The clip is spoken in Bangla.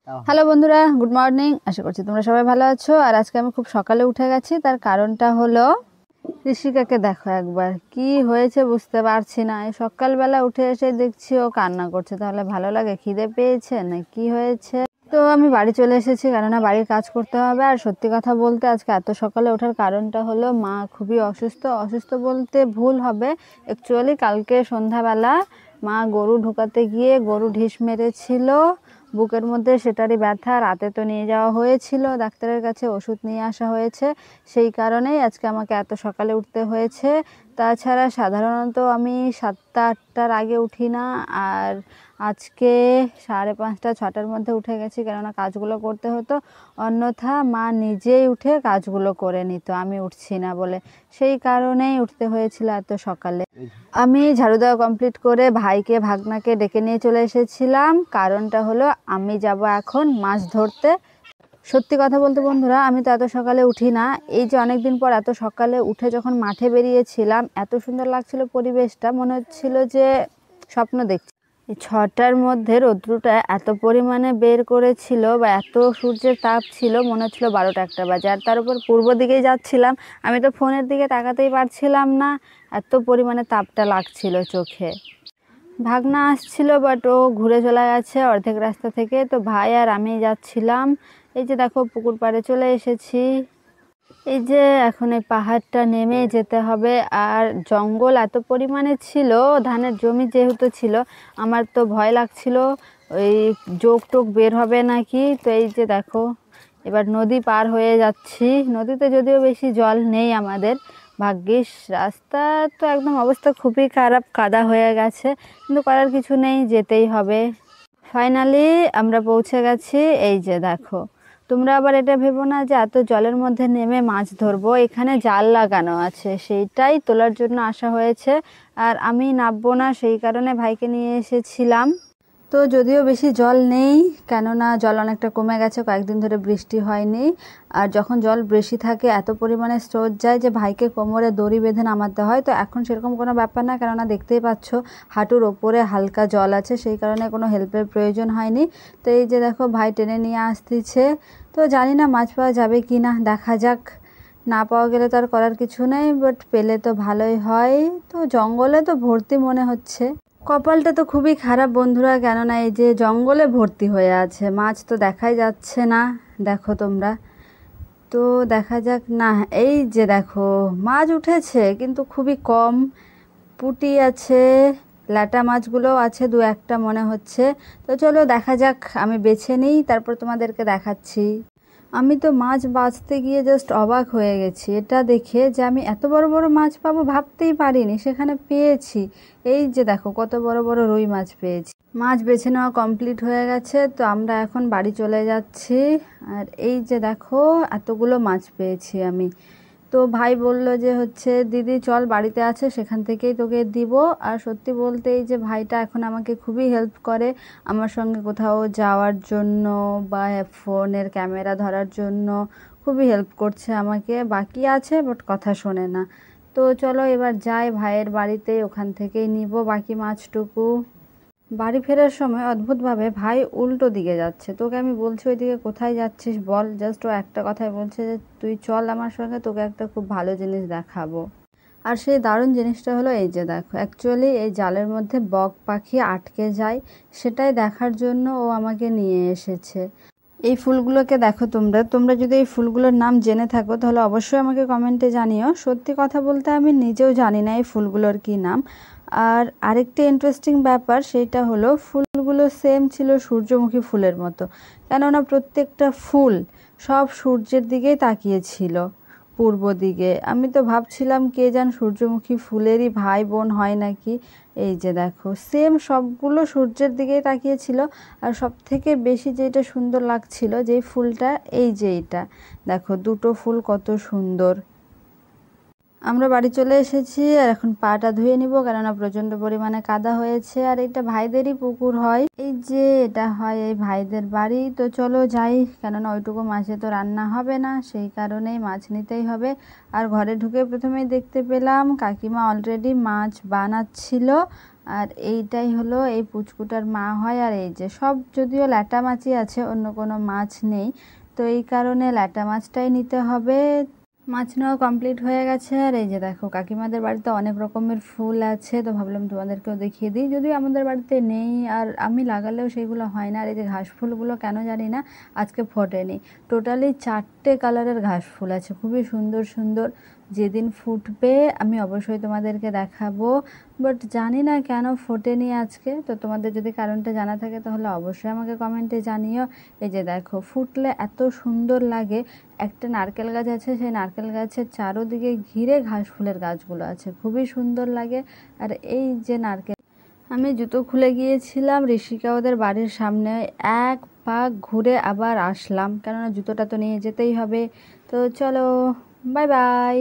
হ্যালো বন্ধুরা, গুড মর্নিং। আশা করছি তোমরা সবাই ভালো আছো। আর আজকে আমি খুব সকালে উঠে গেছি, তার কারণটা হলো ঋষিকাকে দেখো একবার, কি হয়েছে বুঝতে পারছি না। এই সকালবেলা উঠে এসে দেখছি ও কান্না করছে। তাহলে ভালো লাগে? খিদে পেয়েছে না কি হয়েছে? তো আমি বাড়ি চলে এসেছি, কেননা বাড়ির কাজ করতে হবে। আর সত্যি কথা বলতে আজকে এত সকালে ওঠার কারণটা হলো মা খুবই অসুস্থ। অসুস্থ বলতে ভুল হবে, অ্যাকচুয়ালি কালকে সন্ধ্যাবেলা মা গরু ঢোকাতে গিয়ে গরু ঢিস মেরেছিল বুকের মধ্যে, সেটারই ব্যথা। রাতে তো নিয়ে যাওয়া হয়েছিল ডাক্তারের কাছে, ওষুধ নিয়ে আসা হয়েছে। সেই কারণেই আজকে আমাকে এত সকালে উঠতে হয়েছে। তাছাড়া সাধারণত আমি 7টা-8টার আগে উঠি না, আর আজকে 5:30-6টার মধ্যে উঠে গেছি, কেননা কাজগুলো করতে হতো। অন্যথা মা নিজেই উঠে কাজগুলো করে নিত, আমি উঠছি না বলে। সেই কারণেই উঠতে হয়েছিল এত সকালে। আমি ঝাড়ু দেওয়া কমপ্লিট করে ভাইকে ভাগনাকে ডেকে নিয়ে চলে এসেছিলাম। কারণটা হলো আমি যাব এখন মাছ ধরতে। সত্যি কথা বলতে বন্ধুরা, আমি তো এত সকালে উঠি না। এই যে অনেকদিন পর এত সকালে উঠে যখন মাঠে বেরিয়েছিলাম, এত সুন্দর লাগছিল পরিবেশটা, মনে হচ্ছিল যে স্বপ্ন দেখছি। এই 6টার মধ্যে রৌদ্রটা এত পরিমাণে বের করেছিল, বা এত সূর্যের তাপ ছিল, মনে হচ্ছিল 12টা-1টা বাজে। আর তার উপর পূর্ব দিকেই যাচ্ছিলাম, আমি তো ফোনের দিকে তাকাতেই পারছিলাম না, এত পরিমাণে তাপটা লাগছিল চোখে। ভাগনা আসছিল, বাট ও ঘুরে চলে গেছে অর্ধেক রাস্তা থেকে। তো ভাই আর আমি যাচ্ছিলাম। এই যে দেখো পুকুর পাড়ে চলে এসেছি। এই যে এখন এই পাহাড়টা নেমে যেতে হবে। আর জঙ্গল এত পরিমাণে ছিল, ধানের জমি যেহেতু ছিল, আমার তো ভয় লাগছিল ওই জোক টোক বের হবে নাকি। তো এই যে দেখো এবার নদী পার হয়ে যাচ্ছি। নদীতে যদিও বেশি জল নেই আমাদের, ভাগ্যিস। রাস্তা তো একদম অবস্থা খুবই খারাপ, কাদা হয়ে গেছে, কিন্তু করার কিছু নেই, যেতেই হবে। ফাইনালি আমরা পৌঁছে গেছি। এই যে দেখো, তোমরা আবার এটা ভেবো না যে এত জলের মধ্যে নেমে মাছ ধরবো। এখানে জাল লাগানো আছে, সেইটাই তোলার জন্য আসা হয়েছে। আর আমি নামবো না, সেই কারণে ভাইকে নিয়ে এসেছিলাম। তো যদিও বেশি জল নেই, কেননা জল অনেকটা কমে গেছে, কয়েকদিন ধরে বৃষ্টি হয়নি। আর যখন জল বেশি থাকে এত পরিমাণে স্রোত যায় যে ভাইকে কোমরে দড়ি বেঁধে নামাতে হয়। তো এখন সেরকম কোনো ব্যাপার না, কেননা দেখতেই পাচ্ছ হাঁটুর ওপরে হালকা জল আছে, সেই কারণে কোনো হেল্পের প্রয়োজন হয়নি। তো এই যে দেখো ভাই টেনে নিয়ে আসতেছে। তো জানি না মাছ পাওয়া যাবে কি না, দেখা যাক। না পাওয়া গেলে তো আর করার কিছু নেই, বাট পেলে তো ভালোই হয়। তো জঙ্গলে তো ভর্তি মনে হচ্ছে। কপালটা তো খুবই খারাপ বন্ধুরা, কেননা এই যে জঙ্গলে ভর্তি হয়ে আছে, মাছ তো দেখাই যাচ্ছে না। দেখো তোমরা, তো দেখা যাক না। এই যে দেখো মাছ উঠেছে, কিন্তু খুবই কম। পুঁটি আছে, ল্যাটা মাছগুলোও আছে 2-1টা মনে হচ্ছে। তো চলো দেখা যাক, আমি বেছে নিই, তারপর তোমাদেরকে দেখাচ্ছি। আমি তো মাছ বাছতে গিয়ে জাস্ট অবাক হয়ে গেছি এটা দেখে, যে আমি এত বড় বড় মাছ পাবো ভাবতেই পারিনি, সেখানে পেয়েছি। এই যে দেখো কত বড় বড় রুই মাছ পেয়েছি। মাছ বেছে নেওয়া কমপ্লিট হয়ে গেছে, তো আমরা এখন বাড়ি চলে যাচ্ছি। আর এই যে দেখো এতগুলো মাছ পেয়েছি আমি। তো ভাই বলল যে দিদি চল, বাড়িতে আছে সেখান থেকেই তোকে দিব। আর সত্যি বলতে এই যে ভাইটা এখন আমাকে খুবই হেল্প করে, আমার সঙ্গে কোথাও যাওয়ার জন্য বা ফোনের ক্যামেরা ধরার জন্য খুবই হেল্প করছে আমাকে। বাকি আছে বাট কথা শোনে না। তো চলো এবার যাই ভাইয়ের বাড়িতে, ওখান থেকেই নিব বাকি মাছটুকু। বাড়ি ফেরার সময় অদ্ভুতভাবে ভাই উল্টো দিকে যাচ্ছে। তোকে আমি বলছি ওইদিকে কোথায় যাচ্ছিস বল, জাস্ট ও একটা কথাই বলছে যে তুই চল আমার সঙ্গে, তোকে একটা খুব ভালো জিনিস দেখাবো। আর সেই দারুণ জিনিসটা হলো এই যে দেখো, অ্যাকচুয়ালি এই জালের মধ্যে বক পাখি আটকে যায়, সেটাই দেখার জন্য ও আমাকে নিয়ে এসেছে। এই ফুলগুলোকে দেখো তোমরা, তোমরা যদি এই ফুলগুলোর নাম জেনে থাকো তাহলে অবশ্যই আমাকে কমেন্টে জানিও। সত্যি কথা বলতে আমি নিজেও জানি না এই ফুলগুলোর কী নাম। আর আরেকটি ইন্টারেস্টিং ব্যাপার, সেইটা হলো ফুলগুলো সেম ছিল সূর্যমুখী ফুলের মতো, কেননা প্রত্যেকটা ফুল সব সূর্যের দিকেই তাকিয়েছিল, পূর্ব দিকে। আমি তো ভাবছিলাম কে যেন সূর্যমুখী ফুলেরই ভাই বোন হয় নাকি। এই যে দেখো সেম সবগুলো সূর্যের দিকেই তাকিয়েছিল। আর সব থেকে বেশি যেটা সুন্দর লাগছিল যেই ফুলটা, এই যে এইটা দেখো, দুটো ফুল কত সুন্দর। আমরা বাড়ি চলে এসেছি আর এখন পাটা ধুয়ে নিব, কেননা প্রচন্ড পরিমাণে কাদা হয়েছে। আর এটা ভাইদেরই পুকুর হয়, এই যে এটা হয় এই ভাইদের বাড়ি। তো চলো যাই, কেননা ওইটুকু মাছে তো রান্না হবে না, সেই কারণেই মাছ নিতেই হবে। আর ঘরে ঢুকে প্রথমেই দেখতে পেলাম কাকিমা অলরেডি মাছ বানাচ্ছিল। আর এইটাই হলো এই পুচকুটার মা হয়। আর এই যে সব যদিও ল্যাটা মাছই আছে, অন্য কোনো মাছ নেই, তো এই কারণে ল্যাটা মাছটাই নিতে হবে। মাছ নেওয়া কমপ্লিট হয়ে গেছে। আর এই যে দেখো কাকিমাদের বাড়িতে অনেক রকমের ফুল আছে, তো ভাবলাম তোমাদেরকেও দেখিয়ে দিই, যদিও আমাদের বাড়িতে নেই আর আমি লাগালেও সেগুলো হয় না। আর এই যে ঘাস ফুলগুলো কেন জানি না আজকে ফোটেনি, টোটালি 4টে কালারের ঘাস ফুল আছে, খুবই সুন্দর সুন্দর। যেদিন ফুটবে আমি অবশ্যই তোমাদেরকে দেখাবো, বাট জানি না কেন ফোটেনি আজকে। তো তোমাদের যদি কারণটা জানা থাকে তাহলে অবশ্যই আমাকে কমেন্টে জানিও। এই যে দেখো ফুটলে এত সুন্দর লাগে। একটা নারকেল গাছ আছে, সেই নারকেল গাছের চারোদিকে ঘিরে ঘাস ফুলের গাছগুলো আছে, খুবই সুন্দর লাগে। আর এই যে নারকেল, আমি জুতো খুলে গিয়েছিলাম ঋষিকা ওদের বাড়ির সামনে, এক পাক ঘুরে আবার আসলাম, কেননা জুতোটা তো নিয়ে যেতেই হবে। তো চলো, বাই বাই।